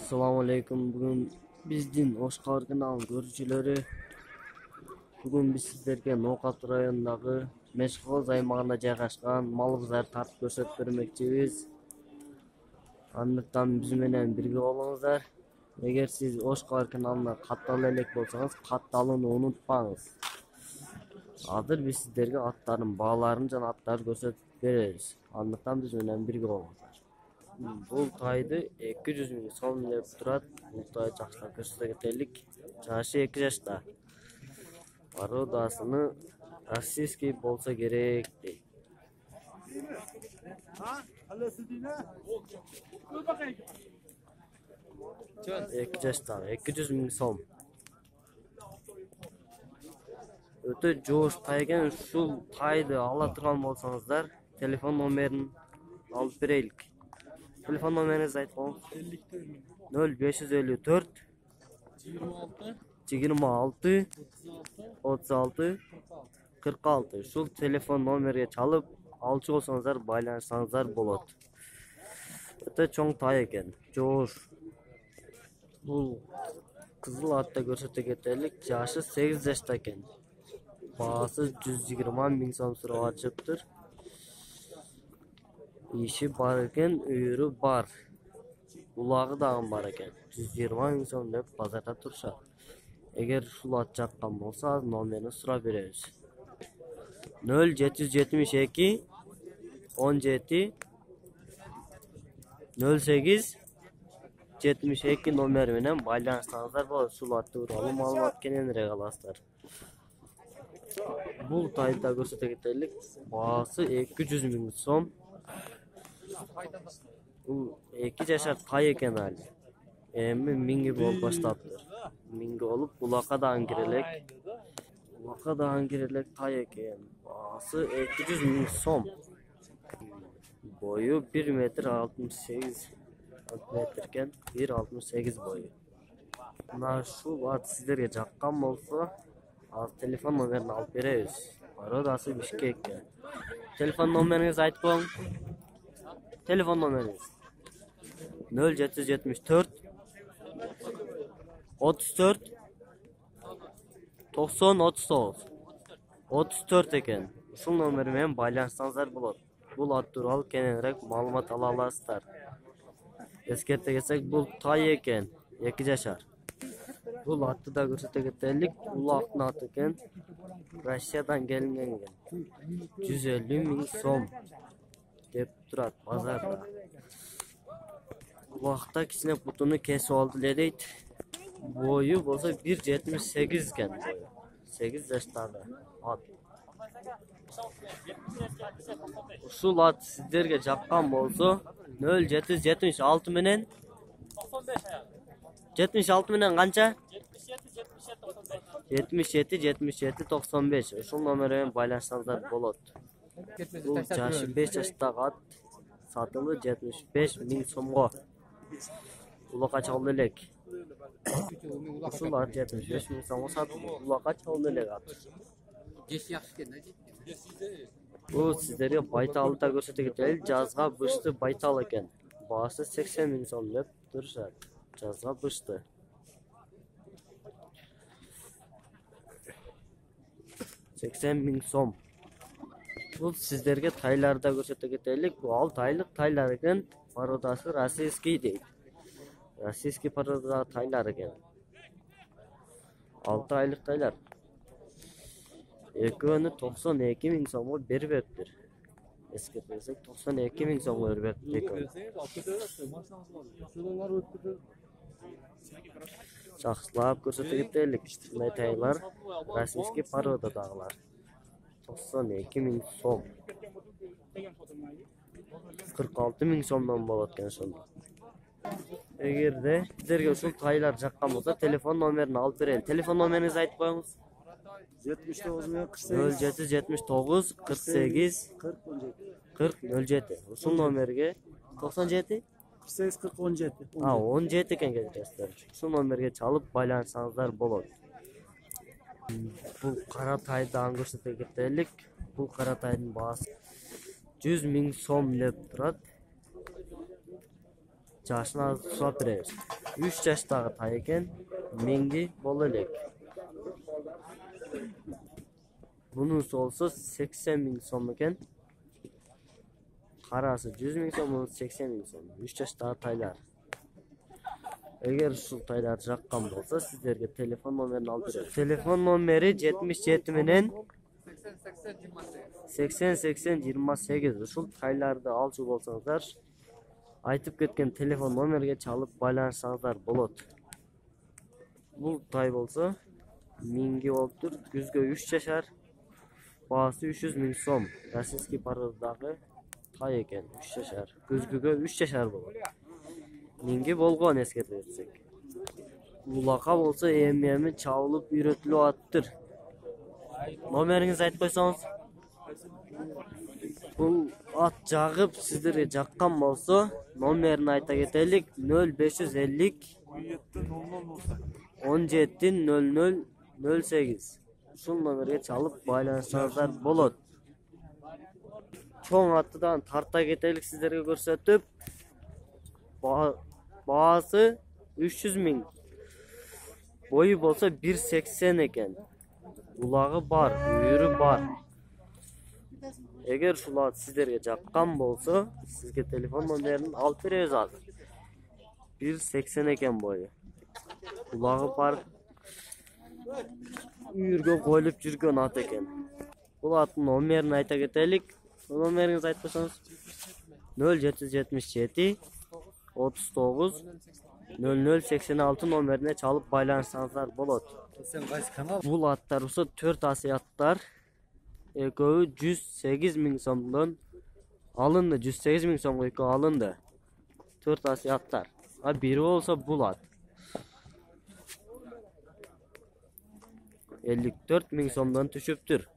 Assalamu alaikum. Bugün bizdin Oşkar kanalının görücüleri. Bugün biz sizlerge Nokat rayonundagı Meşkoz aymağına jaygaşkan malыбызды tartıp gösterip bermekçibiz. Andыктан биз менен бирге болуңуздар. Эгер siz Oşkar kanalına kattalı elek bolsanız kattalığını unutpаңыз. Азыр биз sizlerge attарын бааларын жана аттарды көрсөтүп беребиz. Andыктан биз менен бирге болуңуздар. Бул тайды 200 миң сом деп турат. Бул тай жакшылап көрсөтө кетелик. Жашы 2 жашта. Породасыны российский болса керек дейт. 2 жашта 200 миң сом. Өтө жоош тай экен. Ушул тайды ала турган болсоңуздар, телефон номерин алып берелик. Telefon numaranızı aytın. 0554 26 36 46. Şul telefon номерге çalıp alçı olsanızlar baylansanızlar bolot. Öte çoğun tay eken. Жоош. Bu kızıl atta görсөтө кетелик. Jaşı 8 yaşta eken. Baası 120 ming so'm surab çıptır. İşi var eken, öyrü var. Ulağı dağın var eken. 120 ming so'm dep bazarda tursa. Eğer şul at jakkan bolsa nomerini surab berебиз. 0772 17 08 72 номер менен байланышсаңыздар болот. Шул атты тууралуу маалымат кененирээк аласыздар. Бул тайда көрсөтө кетелик. Баасы 200 миң сом. Bu 2 yaşar tay eken hali. Emi mingi bol başlattır. Mingi olup bulaka da angirelek. Bulaka da angirelek tay eken. Baası 200 ming som. Boyu 1 metre 68 metreken 1.68 boyu. Buna şu vat sizlerge jakkan bolsa az telefon numarini alıp berебиz. Parodası Bişkek. Telefon numarinizi aytıp koyun. Telefon numarınız 0774 34 90 39 34 eken. Ушул номер менен байланышсаңыздар болот. Бул ат тууралуу кененирээк маалымат ала аласыздар. Эскерте кетсек, бул тай экен, 2 жашар. Бул атты да көрсөтө кетелик. Улактын аты экен. Россиядан келинген экен. 150 миң сом деп турат базарда. Убакта кичине бутуну кесип алды эле дейт. Бою болсо 1.78 экен бою. 8 жаштагы ат. Ушул ат сиздерге жаккан болсо 0776 менен 76 менен канча? 77 95. Ушул номер менен байланышсаңыздар болот. Бул жашы 5 жаштагы ат сатылы 75 миң сомго. Улакка чалды элек. Ушул ат 75 миң сомго сатылды. Улакка чалды элек ат. Бул сиздерге байталды да көрсөтө кетели. Жазга бышты байтал экен. Баасы 80 миң сом деп турушат. Жазга бышты. $80 миң сом. Бул сиздерге тайларды көрсөтө кетелик. Бул 6 айлык тайлар экен. Породасы российский дейт. Российский порода тайлар экен. 6 айлык тайлар. Экөөнү 92 миң сомго бербептир. Эскертсек 92 миң сомго бербептир. Жакшылап көрсөтө кетелик. Мына тайлар российский породадагылар. 92 миң сом. 46 миң сомдон болот экен ошондо. Эгерде сиздерге ушул тайлар жаккан болсо, телефон номерин алып берейин. Телефон номериңизди айтып коюңуз. 0779 48 40 07. Ушул номерге 97 48 40 17. 17 экен келесиздер. Ушул номерге чалып байланышсаңыздар болот. Бул кара тайды көрсөтө кетелик. Бул кара тайдын баасы 100 миң сом деп турат. Жашына сурап беребиз. 3 жаштагы тай экен. Менги боло элек. Bununsu olsa 80.000 so'm ekan. Qarasi 100.000 so'm, bunisi 80.000 so'm. 3 jashdaги taylar. Eğer şu taylar jaqqan bolsa, sizlerge telefon nomerini alып berем. Telefon nomeri 77 menen 80-80-28. Ушул тайларды алчу болсаңыздар, айтып кеткен телефон номерге чалып байланышсаңыздар болот. Бул тай болсо минги болуптур. Күзгө 3 жашар. Baası 300.000 so'm. Российский породадагы тай экен. 3 жашар. Күзгүгө 3 жашар болот. Минги болгон эскертип кетсек. Улака болсо эми чабылып үйрөтүлүп аттыр. Номериңизди айтып койсоңуз. Бул ат жагып сиздерге жаккан болсо, номерин айта кетелик: 0550 170008. Ушул номерге чалып байланышсаңыздар болот. Чоң аттыдан тарта кетелик сиздерге көрсөтүп. Baası 300.000. Boyu bolsa 1.80 eкен. Ulağı бар, үйүрү бар. Эгер ушул ат сиздерге жаккан болсо, сизге телефон номерин алып беребиз азыр. 1.80 eкен boyu. Ulağı бар. Үйүргө коюлуп жүргөн ат экен. Бул аттын номерин айта кетелик. Номериңизди айтып койсоңуз. 0777 39 0086 номерине чалып байланышсаңыздар болот. Бул аттар болсо 4 асыяттар. Экөөбү 108.000 сомдон алынды. 108.000 сомго экөө алынды. 4 асыяттар. А бири болсо бул ат. 54.000 сомдон түшүптүр.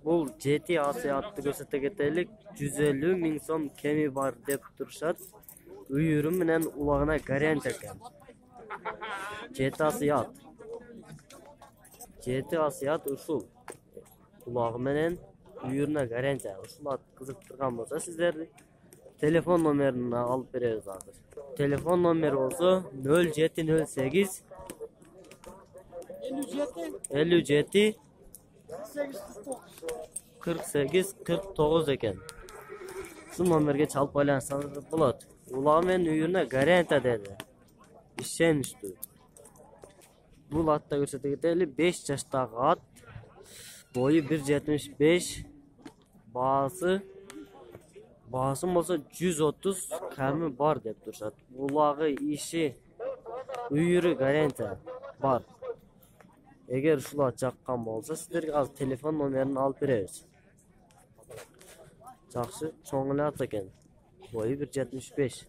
Бул 7 асыятты көрсөтө кетелик. 150.000 сом кеми бар деп турушат. Үйүрү менен улагына гарантия экен. 7 асыят. 7 асыят ушул. Улагы менен үйүрүнө гарантия. Ушул ат кызыктырган болсо, сиздерди телефон номерин алып беребиз азыр. Телефон номери болсо 0708 57 48-49 eкен. Şu номерге чалып байланышсаңыз болот. Улаг менен үйүрүнө гарантия деди. Ишеничтүү. Бул атта көрсөтө кетели 5 жаштагы ат. Boyu 1.75. Baası болсо 130 ками бар деп турушат. Улагы, иши, үйүрү гарантия бар. Эгер ушул ат жаккан болсо, сиздерге азыр телефон номерин алып беребиз. Жакшы, чоң эле ат экен. Boyu 1.75.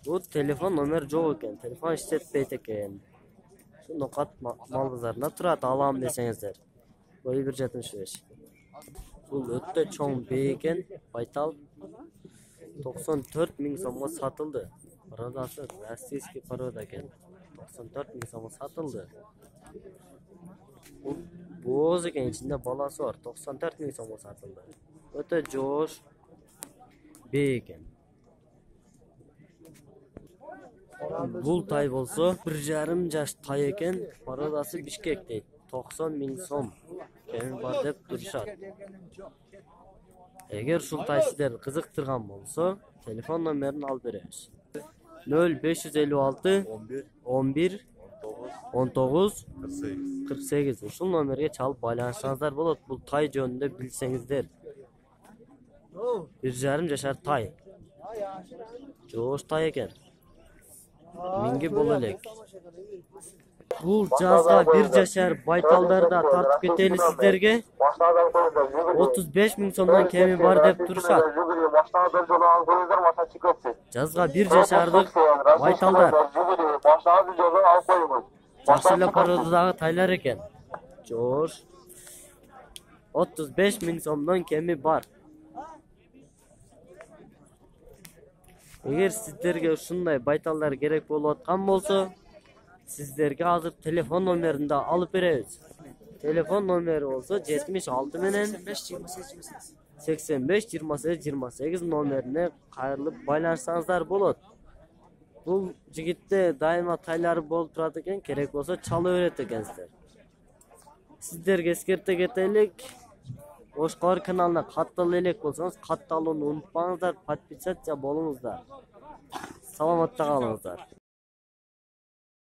Бул телефон номер жок экен. Телефон иштетпейт экен. Шундой кат мал базарында турат, алам десеңиздер. Boyu 1.75. Бул өтө чоң бей экен, байтал. 94.000 сомго сатылды. Породасы российский порода экен. 94.000 сомго сатылды. Бул боз экен, ичинде баласы бар. 94.000 сомго сатылды. Өтө жоош бей экен. Бул тай болсо 1,5 жаш тай экен. Породасы Бишкек дейт. 90.000 сом кеми бар деп турушат. Эгер ушул тай сиздерди кызыктырган болсо, телефон номерин алып беребиз. 0556 11 19 48. Ушул номерге чалып байланышсаңыздар болот. Бул тай жөнүндө билсеңиздер. 1,5 жашар тай. Жоош тай экен. Минги боло элек. Бул жазга 1 жашар байталдарды да тартып кетели сиздерге. 35.000 сомдон кеми бар деп турушат. Жазга 1 жашардык байталдар. Жакшы эле породадагы тайлар экен. Жоош. 35.000 сомдон кеми бар. Эгер сиздерге ушундай байталдар керек болуп аткан болсо, сиздерге азыр телефон номерин да алып беребиз. Telefon numara olsa 76 menen 85 28 28 номерine kayırılıp байланышсаңыздар болот. Бул жигитте дайыма тайлары болуп турат экен, керек болсо чала берет экенсиздер. Сиздерге эскерте кетелик. Ошкор каналына каттала элек болсоңуз, катталууну унутпаңыздар, подписаться болуңуздар. Саламатта калыңыздар.